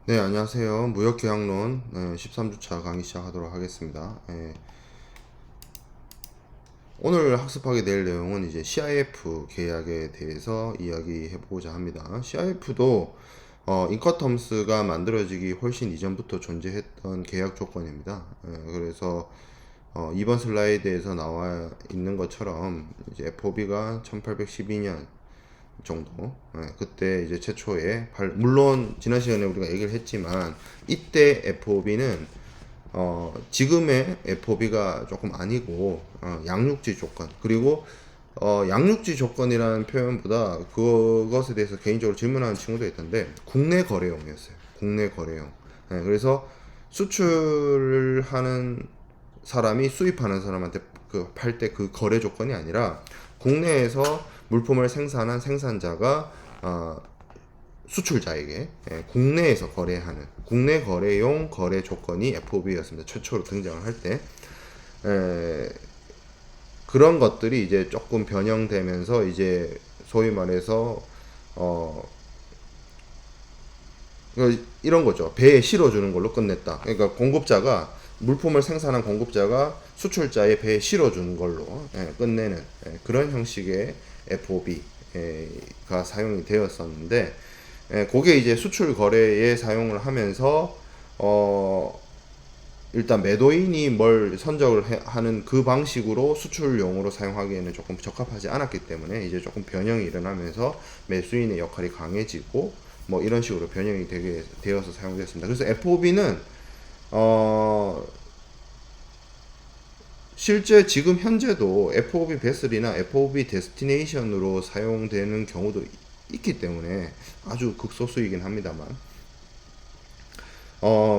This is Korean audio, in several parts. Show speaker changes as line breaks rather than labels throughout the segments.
네, 안녕하세요. 무역계약론 13주차 강의 시작하도록 하겠습니다. 오늘 학습하게 될 내용은 이제 CIF 계약에 대해서 이야기해보고자 합니다. CIF도 인커텀스가 만들어지기 훨씬 이전부터 존재했던 계약 조건입니다. 그래서 이번 슬라이드에서 나와 있는 것처럼 이제 FOB가 1812년 정도. 그때 이제 최초에 물론 지난 시간에 우리가 얘기를 했지만 이때 FOB는 지금의 FOB가 조금 아니고 양육지 조건 그리고 양육지 조건이라는 표현보다 그것에 대해서 개인적으로 질문하는 친구도 있던데 국내 거래용이었어요. 국내 거래용. 그래서 수출을 하는 사람이 수입하는 사람한테 팔 때 그 거래 조건이 아니라 국내에서 물품을 생산한 생산자가 수출자에게 국내에서 거래하는 국내 거래용 거래 조건이 FOB였습니다. 최초로 등장을 할 때. 그런 것들이 이제 조금 변형되면서 이제 소위 말해서 이런 거죠. 배에 실어주는 걸로 끝냈다. 그러니까 공급자가 물품을 생산한 공급자가 수출자의 배에 실어주는 걸로 끝내는 그런 형식의 FOB가 사용이 되었었는데, 그게 이제 수출 거래에 사용을 하면서 일단 매도인이 뭘 선적을 하는 그 방식으로 수출용으로 사용하기에는 조금 적합하지 않았기 때문에 이제 조금 변형이 일어나면서 매수인의 역할이 강해지고 뭐 이런 식으로 변형이 되어서 사용됐습니다. 그래서 FOB는 실제 지금 현재도 FOB 베슬이나 FOB 데스티네이션으로 사용되는 경우도 있기 때문에 아주 극소수이긴 합니다만,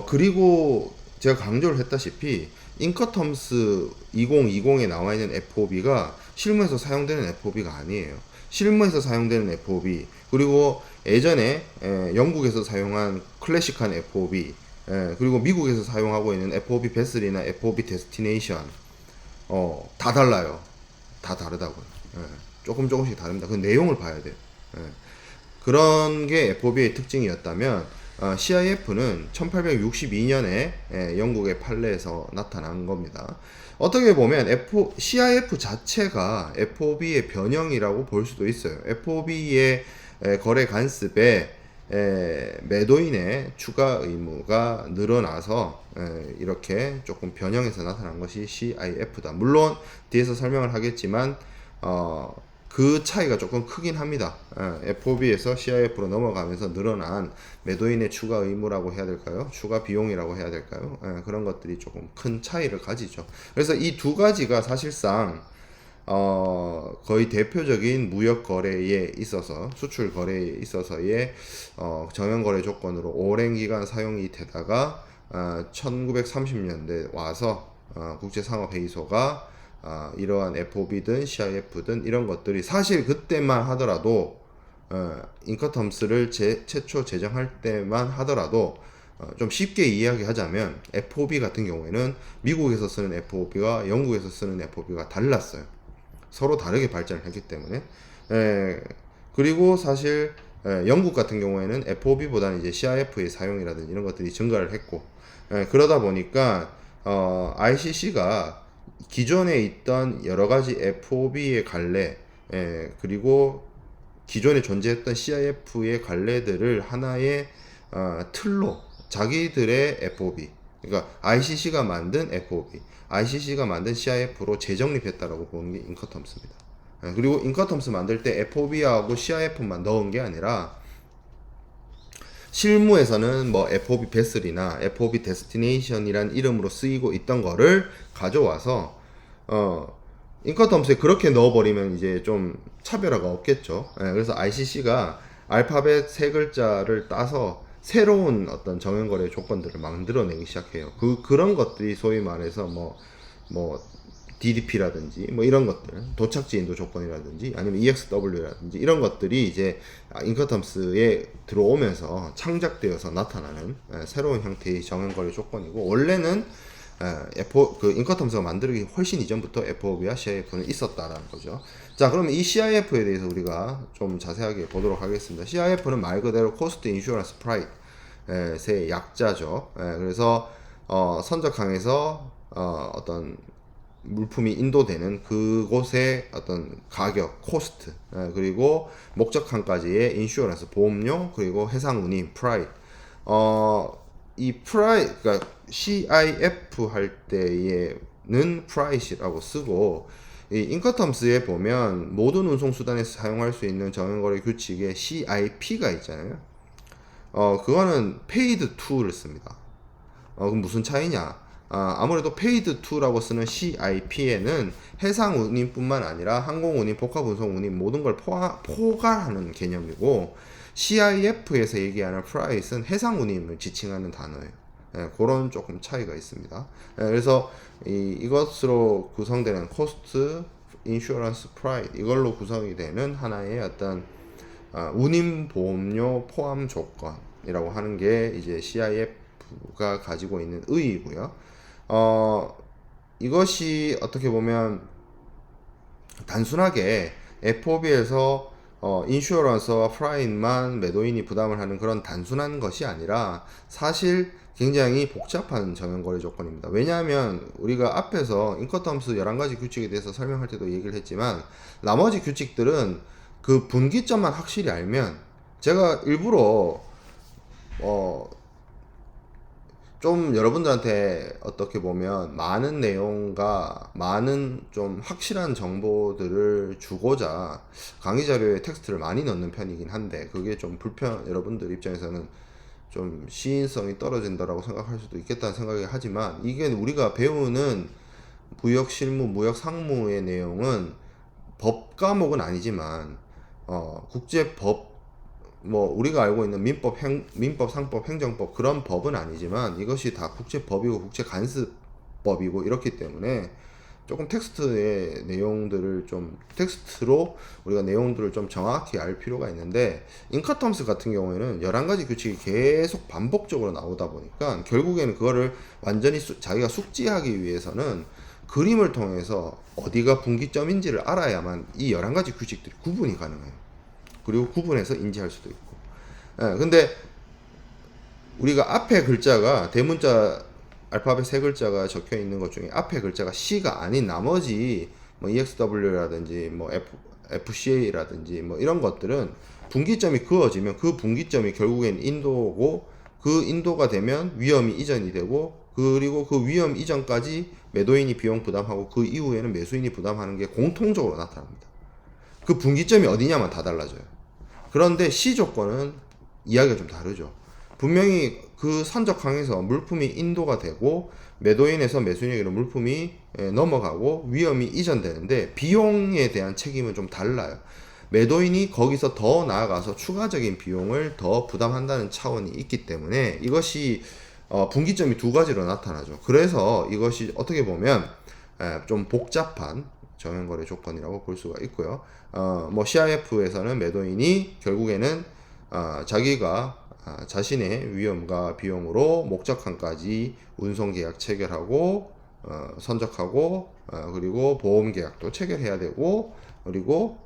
그리고 제가 강조를 했다시피 인커텀스 2020에 나와 있는 FOB가 실무에서 사용되는 FOB가 아니에요. 실무에서 사용되는 FOB 그리고 예전에 영국에서 사용한 클래식한 FOB, 그리고 미국에서 사용하고 있는 FOB 베슬이나 FOB 데스티네이션 다 달라요. 다 다르다고요. 조금씩 다릅니다. 그 내용을 봐야 돼요. 그런 게 FOB의 특징이었다면 CIF는 1862년에 영국의 판례에서 나타난 겁니다. 어떻게 보면 CIF 자체가 FOB의 변형이라고 볼 수도 있어요. FOB의 거래 간섭에 매도인의 추가 의무가 늘어나서 이렇게 조금 변형해서 나타난 것이 CIF다. 물론 뒤에서 설명을 하겠지만 그 차이가 조금 크긴 합니다. FOB에서 CIF로 넘어가면서 늘어난 매도인의 추가 의무라고 해야 될까요? 추가 비용이라고 해야 될까요? 그런 것들이 조금 큰 차이를 가지죠. 그래서 이 두 가지가 사실상 거의 대표적인 무역 거래에 있어서 수출 거래에 있어서의 정형 거래 조건으로 오랜 기간 사용이 되다가 1930년대 와서 국제상업회의소가 이러한 FOB든 CIF든 이런 것들이 사실 그때만 하더라도 인커텀스를 최초 제정할 때만 하더라도 좀 쉽게 이야기하자면 FOB 같은 경우에는 미국에서 쓰는 FOB와 영국에서 쓰는 FOB가 달랐어요. 서로 다르게 발전을 했기 때문에. 그리고 사실 영국 같은 경우에는 FOB보다는 이제 CIF의 사용이라든지 이런 것들이 증가를 했고, 그러다 보니까 ICC가 기존에 있던 여러 가지 FOB의 갈래, 그리고 기존에 존재했던 CIF의 갈래들을 하나의 틀로 자기들의 FOB, 그러니까 ICC가 만든 FOB, ICC가 만든 CIF로 재정립했다라고 보는 게 인커텀스입니다. 그리고 인커텀스 만들 때 FOB하고 CIF만 넣은 게 아니라 실무에서는 뭐 FOB 베슬이나 FOB 데스티네이션이란 이름으로 쓰이고 있던 거를 가져와서 인커텀스에 그렇게 넣어버리면 이제 좀 차별화가 없겠죠. 그래서 ICC가 알파벳 세 글자를 따서 새로운 어떤 정형거래 조건들을 만들어내기 시작해요. 그런 것들이 소위 말해서 뭐 DDP라든지 뭐 이런 것들, 도착지 인도 조건이라든지 아니면 EXW라든지 이런 것들이 이제 인커텀스에 들어오면서 창작되어서 나타나는 새로운 형태의 정형거래 조건이고, 원래는 인커텀스가 만들기 훨씬 이전부터 FOB와 CIF는 있었다라는 거죠. 자, 그러면 이 CIF에 대해서 우리가 좀 자세하게 보도록 하겠습니다. CIF는 말 그대로 Cost Insurance Price, 의 약자죠. 그래서 선적항에서 어떤 물품이 인도되는 그곳의 어떤 가격, 코스트, 그리고 목적항까지의 인슈어런스, 보험료, 그리고 해상 운임, 프라이드. 이 프라이드, 그러니까 CIF 할 때에는 프라이시라고 쓰고, 이 인커텀스에 보면 모든 운송 수단에서 사용할 수 있는 정형거래 규칙에 CIP가 있잖아요. 그거는 paid to를 씁니다. 그럼 무슨 차이냐? 아무래도 paid to라고 쓰는 CIP에는 해상 운임뿐만 아니라 항공 운임, 복합 운송 운임 모든 걸 포괄하는 개념이고, CIF에서 얘기하는 price는 해상 운임을 지칭하는 단어예요. 그런 조금 차이가 있습니다. 그래서 이것으로 구성되는 cost, insurance, price 이걸로 구성이 되는 하나의 어떤 운임 보험료 포함 조건이라고 하는 게 이제 CIF가 가지고 있는 의의고요. 이것이 어떻게 보면 단순하게 FOB에서 인슈어런스와 프라임만 매도인이 부담을 하는 그런 단순한 것이 아니라 사실 굉장히 복잡한 정형거래 조건입니다. 왜냐하면 우리가 앞에서 인커텀스 11가지 규칙에 대해서 설명할 때도 얘기를 했지만 나머지 규칙들은 그 분기점만 확실히 알면, 제가 일부러 좀 여러분들한테 어떻게 보면 많은 내용과 많은 좀 확실한 정보들을 주고자 강의 자료에 텍스트를 많이 넣는 편이긴 한데, 그게 좀 여러분들 입장에서는 좀 시인성이 떨어진다라고 생각할 수도 있겠다는 생각이 하지만, 이게 우리가 배우는 무역 실무, 무역 상무의 내용은 법 과목은 아니지만 국제법, 뭐 우리가 알고 있는 민법, 상법, 행정법 그런 법은 아니지만 이것이 다 국제법이고 국제간섭법이고 이렇기 때문에 조금 텍스트의 내용들을 좀 텍스트로 우리가 내용들을 좀 정확히 알 필요가 있는데, 인커텀스 같은 경우에는 11가지 규칙이 계속 반복적으로 나오다 보니까 결국에는 그거를 완전히 자기가 숙지하기 위해서는 그림을 통해서 어디가 분기점인지를 알아야만 이 11가지 규칙들이 구분이 가능해요. 그리고 구분해서 인지할 수도 있고. 근데 우리가 앞에 글자가 대문자 알파벳 세 글자가 적혀 있는 것 중에 앞에 글자가 C가 아닌 나머지 뭐 EXW라든지 뭐 FCA라든지 뭐 이런 것들은 분기점이 그어지면 그 분기점이 결국엔 인도고, 그 인도가 되면 위험이 이전이 되고, 그리고 그 위험 이전까지 매도인이 비용 부담하고 그 이후에는 매수인이 부담하는 게 공통적으로 나타납니다. 그 분기점이 어디냐만 다 달라져요. 그런데 C 조건은 이야기가 좀 다르죠. 분명히 그 선적항에서 물품이 인도가 되고 매도인에서 매수인에게로 물품이 넘어가고 위험이 이전되는데 비용에 대한 책임은 좀 달라요. 매도인이 거기서 더 나아가서 추가적인 비용을 더 부담한다는 차원이 있기 때문에 이것이 분기점이 두 가지로 나타나죠. 그래서 이것이 어떻게 보면 좀 복잡한 정형거래 조건이라고 볼 수가 있고요. 뭐 CIF에서는 매도인이 결국에는 자기가 자신의 위험과 비용으로 목적항까지 운송계약 체결하고 선적하고 그리고 보험계약도 체결해야 되고, 그리고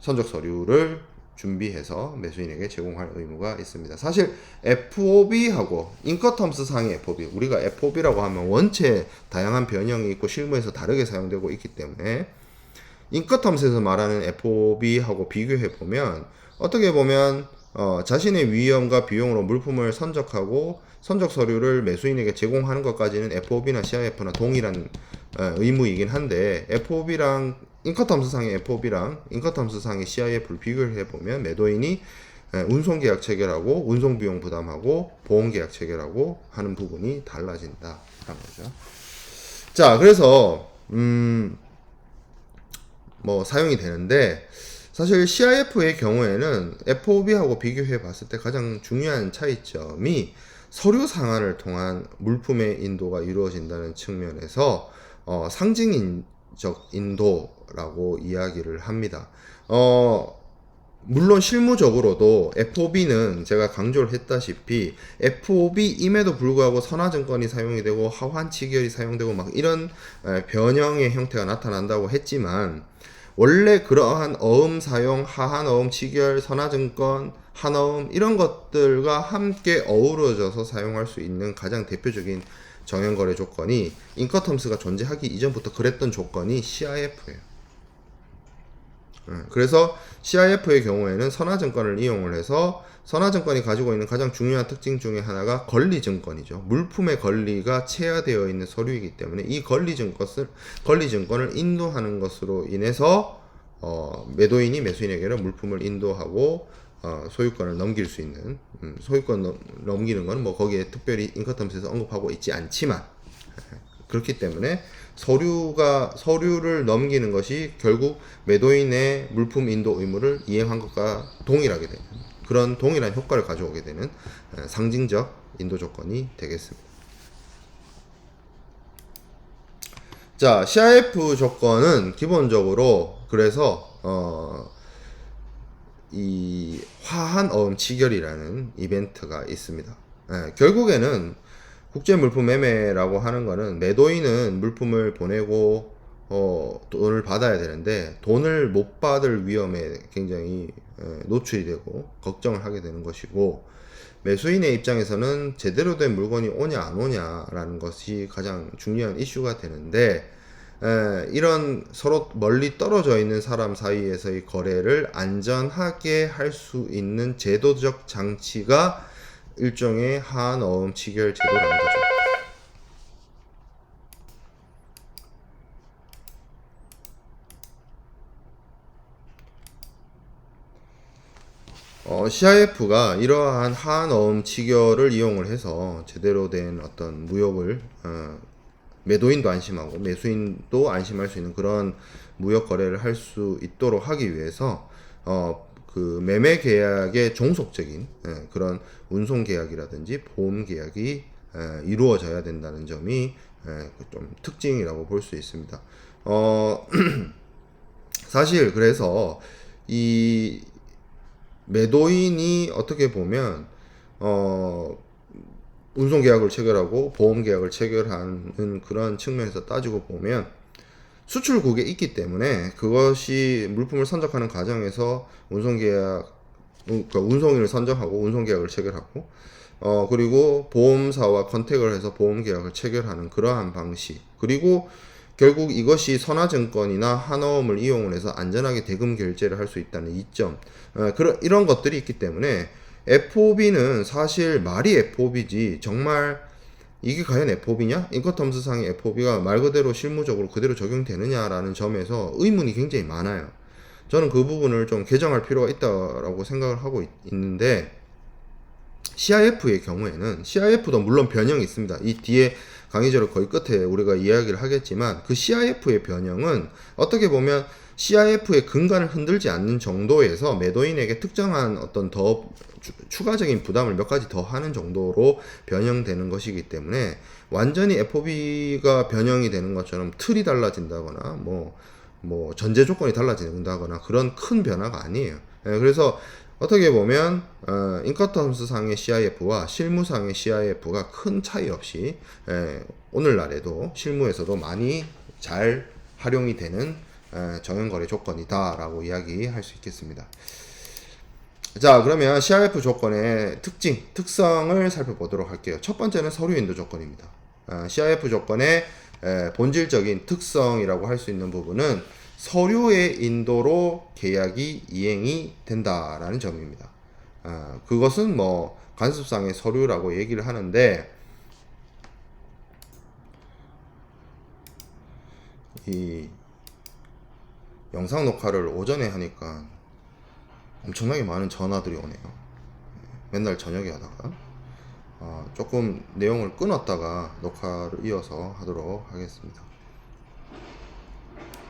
선적 서류를 준비해서 매수인에게 제공할 의무가 있습니다. 사실 FOB하고 인커텀스 상의 FOB, 우리가 FOB라고 하면 원체 다양한 변형이 있고 실무에서 다르게 사용되고 있기 때문에 인커텀스에서 말하는 FOB하고 비교해 보면 어떻게 보면 자신의 위험과 비용으로 물품을 선적하고 선적 서류를 매수인에게 제공하는 것까지는 FOB나 CIF나 동일한 의무이긴 한데, FOB랑 인커텀스 상의 FOB랑 인커텀스 상의 CIF를 비교를 해보면 매도인이 운송계약 체결하고 운송비용 부담하고 보험계약 체결하고 하는 부분이 달라진다라는 거죠. 자, 그래서 뭐 사용이 되는데, 사실 CIF의 경우에는 FOB하고 비교해 봤을 때 가장 중요한 차이점이 서류 상한을 통한 물품의 인도가 이루어진다는 측면에서 상징적 인도라고 이야기를 합니다. 물론 실무적으로도 FOB는 제가 강조를 했다시피 FOB임에도 불구하고 선화증권이 사용이 되고 하환치결이 사용되고 막 이런 변형의 형태가 나타난다고 했지만, 원래 그러한 어음 사용, 하한어음 치결, 선화증권, 한어음 이런 것들과 함께 어우러져서 사용할 수 있는 가장 대표적인 정형거래 조건이 인커텀스가 존재하기 이전부터 그랬던 조건이 CIF예요. 그래서 CIF의 경우에는 선화증권을 이용을 해서 선화증권이 가지고 있는 가장 중요한 특징 중에 하나가 권리증권이죠. 물품의 권리가 체화되어 있는 서류이기 때문에 이 권리증권을 인도하는 것으로 인해서 매도인이 매수인에게는 물품을 인도하고 소유권을 넘길 수 있는 소유권 넘기는 건 뭐 거기에 특별히 인커텀스에서 언급하고 있지 않지만 그렇기 때문에 서류를 넘기는 것이 결국 매도인의 물품 인도 의무를 이행한 것과 동일하게 되는 그런 동일한 효과를 가져오게 되는 상징적 인도 조건이 되겠습니다. 자, CIF 조건은 기본적으로 그래서 이 화한 어음 치결이라는 이벤트가 있습니다. 결국에는 국제물품 매매라고 하는 거는 매도인은 물품을 보내고 돈을 받아야 되는데 돈을 못 받을 위험에 굉장히 노출이 되고 걱정을 하게 되는 것이고, 매수인의 입장에서는 제대로 된 물건이 오냐 안 오냐라는 것이 가장 중요한 이슈가 되는데, 이런 서로 멀리 떨어져 있는 사람 사이에서의 거래를 안전하게 할 수 있는 제도적 장치가 일종의 하한어음 치결 제도라는 거죠. CIF가 이러한 하한어음 치결을 이용을 해서 제대로 된 어떤 무역을 매도인도 안심하고 매수인도 안심할 수 있는 그런 무역 거래를 할 수 있도록 하기 위해서 그 매매 계약의 종속적인 그런 운송 계약이라든지 보험 계약이 이루어져야 된다는 점이 좀 특징이라고 볼 수 있습니다. 사실 그래서 이 매도인이 어떻게 보면 운송 계약을 체결하고 보험 계약을 체결하는 그런 측면에서 따지고 보면 수출국에 있기 때문에 그것이 물품을 선적하는 과정에서 그러니까 운송인을 선정하고 운송 계약을 체결하고 그리고 보험사와 컨택을 해서 보험 계약을 체결하는 그러한 방식, 그리고 결국 이것이 선화증권이나 한어음을 이용을 해서 안전하게 대금 결제를 할 수 있다는 이점, 이런 것들이 있기 때문에 FOB는 사실 말이 FOB지 정말 이게 과연 FOB냐? 인커텀스상의 FOB가 말 그대로 실무적으로 그대로 적용되느냐라는 점에서 의문이 굉장히 많아요. 저는 그 부분을 좀 개정할 필요가 있다라고 생각을 하고 있는데, CIF의 경우에는 CIF도 물론 변형이 있습니다. 이 뒤에 강의자료 거의 끝에 우리가 이야기를 하겠지만 그 CIF의 변형은 어떻게 보면 CIF의 근간을 흔들지 않는 정도에서 매도인에게 특정한 어떤 더 추가적인 부담을 몇 가지 더 하는 정도로 변형되는 것이기 때문에 완전히 FOB가 변형이 되는 것처럼 틀이 달라진다거나 뭐 전제 조건이 달라진다거나 그런 큰 변화가 아니에요. 그래서 어떻게 보면 인커텀스 상의 CIF와 실무상의 CIF가 큰 차이 없이 오늘날에도 실무에서도 많이 잘 활용이 되는 정형거래 조건이다 라고 이야기할 수 있겠습니다. 자, 그러면 CIF 조건의 특성을 살펴보도록 할게요. 첫 번째는 서류 인도 조건입니다. CIF 조건의 본질적인 특성이라고 할 수 있는 부분은 서류의 인도로 계약이 이행이 된다라는 점입니다. 그것은 뭐 관습상의 서류라고 얘기를 하는데, 이 영상 녹화를 오전에 하니까 엄청나게 많은 전화들이 오네요. 맨날 저녁에 하다가 조금 내용을 끊었다가 녹화를 이어서 하도록 하겠습니다.